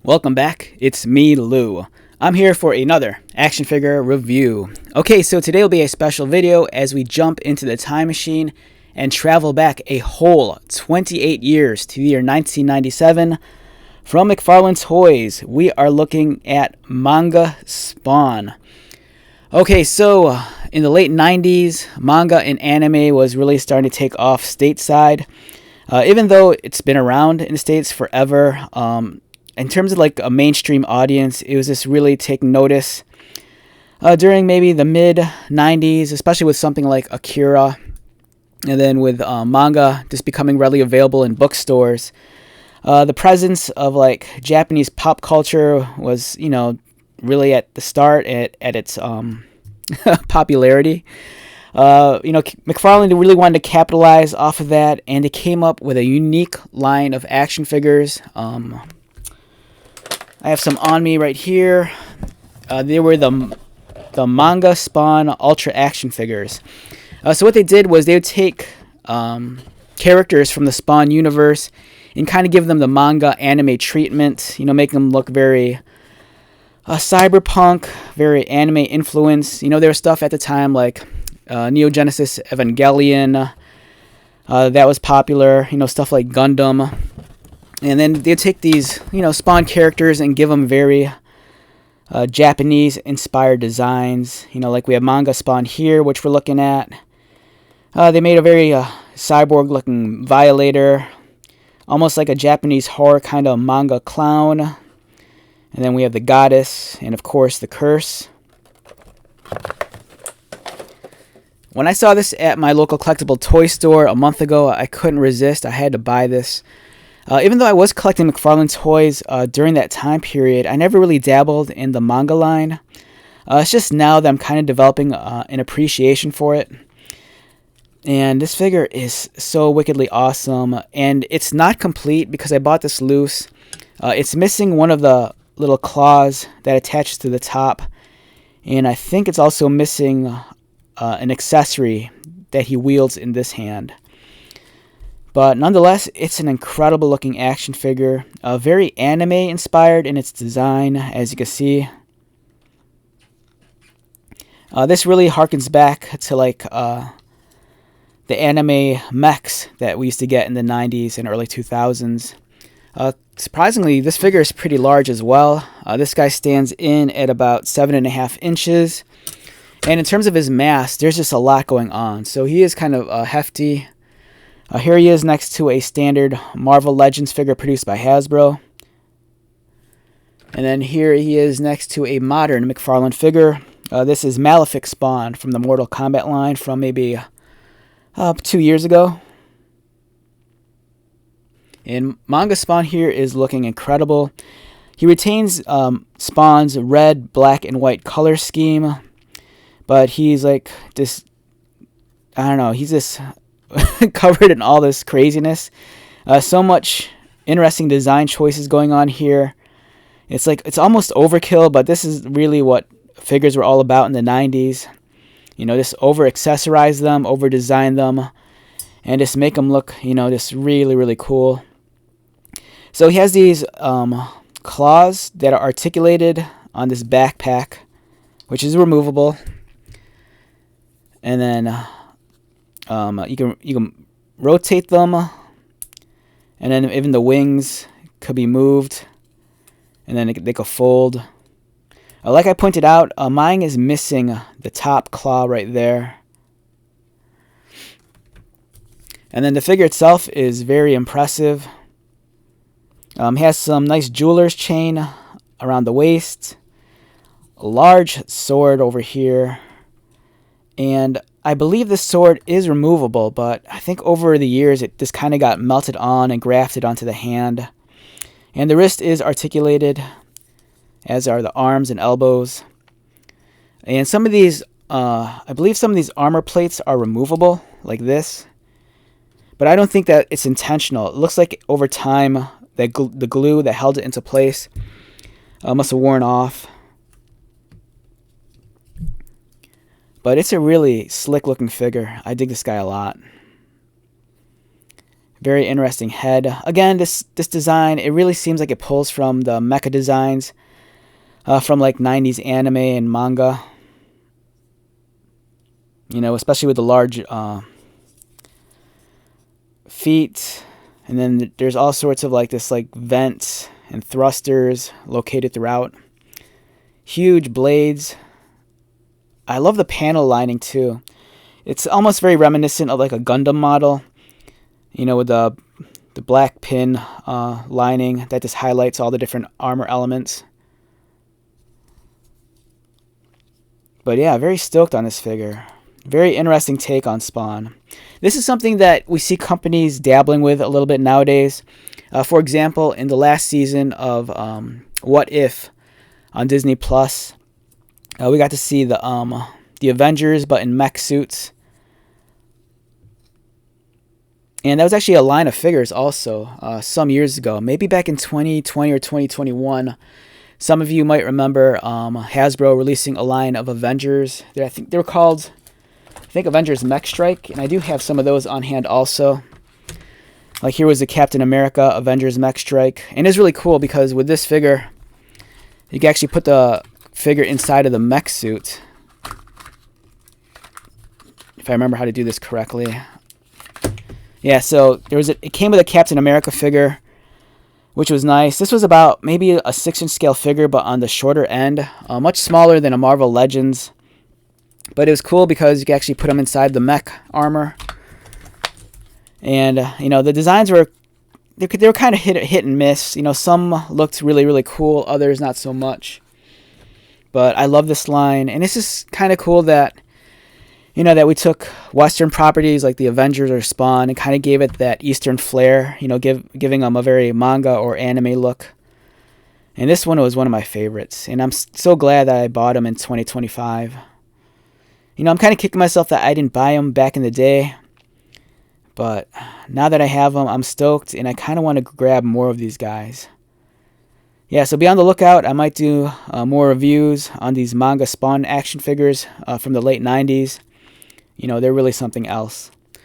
Welcome back, it's me, Lou. I'm here for another action figure review. Okay, so today will be a special video as we jump into the time machine and travel back a whole 28 years to the year 1997. From McFarlane Toys, we are looking at Manga Spawn. Okay, so in the late 90s, manga and anime was really starting to take off stateside. Even though it's been around in the States forever, in terms of like a mainstream audience, it was just really taking notice during maybe the mid 90s, especially with something like Akira, and then with manga just becoming readily available in bookstores. The presence of like Japanese pop culture was, really at the start at its popularity. McFarlane really wanted to capitalize off of that, and they came up with a unique line of action figures. I have some on me right here. They were the Manga Spawn Ultra action figures. So what they did was they would take characters from the Spawn universe and kind of give them the manga anime treatment. Make them look very cyberpunk, very anime influence. There was stuff at the time like Neo Genesis Evangelion that was popular. Stuff like Gundam. And then they take these, Spawn characters and give them very Japanese-inspired designs. Like we have Manga Spawn here, which we're looking at. They made a very cyborg-looking Violator, almost like a Japanese horror kind of manga clown. And then we have the Goddess, and of course the Curse. When I saw this at my local collectible toy store a month ago, I couldn't resist. I had to buy this. Even though I was collecting McFarlane toys during that time period, I never really dabbled in the manga line. It's just now that I'm kind of developing an appreciation for it. And this figure is so wickedly awesome. And it's not complete because I bought this loose. It's missing one of the little claws that attaches to the top. And I think it's also missing an accessory that he wields in this hand. But nonetheless, it's an incredible looking action figure, very anime inspired in its design, as you can see. This really harkens back to like the anime mechs that we used to get in the 90s and early 2000s. Surprisingly, this figure is pretty large as well. This guy stands in at about 7.5 inches. And in terms of his mass, there's just a lot going on. So he is kind of hefty. Here he is next to a standard Marvel Legends figure produced by Hasbro. And then here he is next to a modern McFarlane figure. This is Malefic Spawn from the Mortal Kombat line from maybe 2 years ago. And Manga Spawn here is looking incredible. He retains Spawn's red, black, and white color scheme. But he's like this, I don't know, he's just covered in all this craziness. So much interesting design choices going on here. It's like it's almost overkill, but this is really what figures were all about in the 90s. Just over accessorize them, over design them, and just make them look, just really, really cool. So he has these claws that are articulated on this backpack, which is removable. And then you can rotate them, and then even the wings could be moved, and then they could fold. Like I pointed out, mine is missing the top claw right there. And then the figure itself is very impressive. Has some nice jeweler's chain around the waist, a large sword over here, and I believe this sword is removable, but I think over the years it just kind of got melted on and grafted onto the hand. And the wrist is articulated, as are the arms and elbows. And some of these, I believe some of these armor plates are removable, like this. But I don't think that it's intentional. It looks like over time, the glue that held it into place must have worn off. But it's a really slick looking figure. I dig this guy a lot. Very interesting head. Again, this design, it really seems like it pulls from the mecha designs from like 90s anime and manga. You know, especially with the large feet. And then there's all sorts of like this like vents and thrusters located throughout. Huge blades. I love the panel lining too. It's almost very reminiscent of like a Gundam model. You know, with the black pin lining that just highlights all the different armor elements. But yeah, very stoked on this figure. Very interesting take on Spawn. This is something that we see companies dabbling with a little bit nowadays. For example, in the last season of What If on Disney Plus, we got to see the Avengers, but in mech suits. And that was actually a line of figures also some years ago, maybe back in 2020 or 2021. Some of you might remember Hasbro releasing a line of Avengers. I think they were called, Avengers Mech Strike, and I do have some of those on hand also. Like here was the Captain America Avengers Mech Strike, and it's really cool because with this figure, you can actually put the figure inside of the mech suit. If I remember how to do this correctly. Yeah, so it came with a Captain America figure, which was nice. This was about maybe a 6-inch scale figure, but on the shorter end, much smaller than a Marvel Legends. But it was cool because you could actually put them inside the mech armor. And you know, the designs were kind of hit and miss. You know, some looked really, really cool, others not so much. But I love this line, and it's just kind of cool that, you know, that we took Western properties like the Avengers or Spawn and kind of gave it that Eastern flair, you know, giving them a very manga or anime look. And this one was one of my favorites, and I'm so glad that I bought them in 2025. You know, I'm kind of kicking myself that I didn't buy them back in the day, but now that I have them, I'm stoked, and I kind of want to grab more of these guys. Yeah, so be on the lookout. I might do more reviews on these manga Spawn action figures from the late 90s. You know, they're really something else. All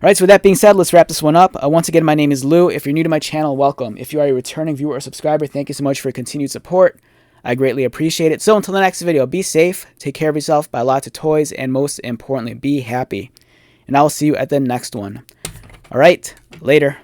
right, so with that being said, let's wrap this one up. Once again, my name is Lou. If you're new to my channel, welcome. If you are a returning viewer or subscriber, thank you so much for your continued support. I greatly appreciate it. So until the next video, be safe, take care of yourself, buy lots of toys, and most importantly, be happy. And I will see you at the next one. All right, later.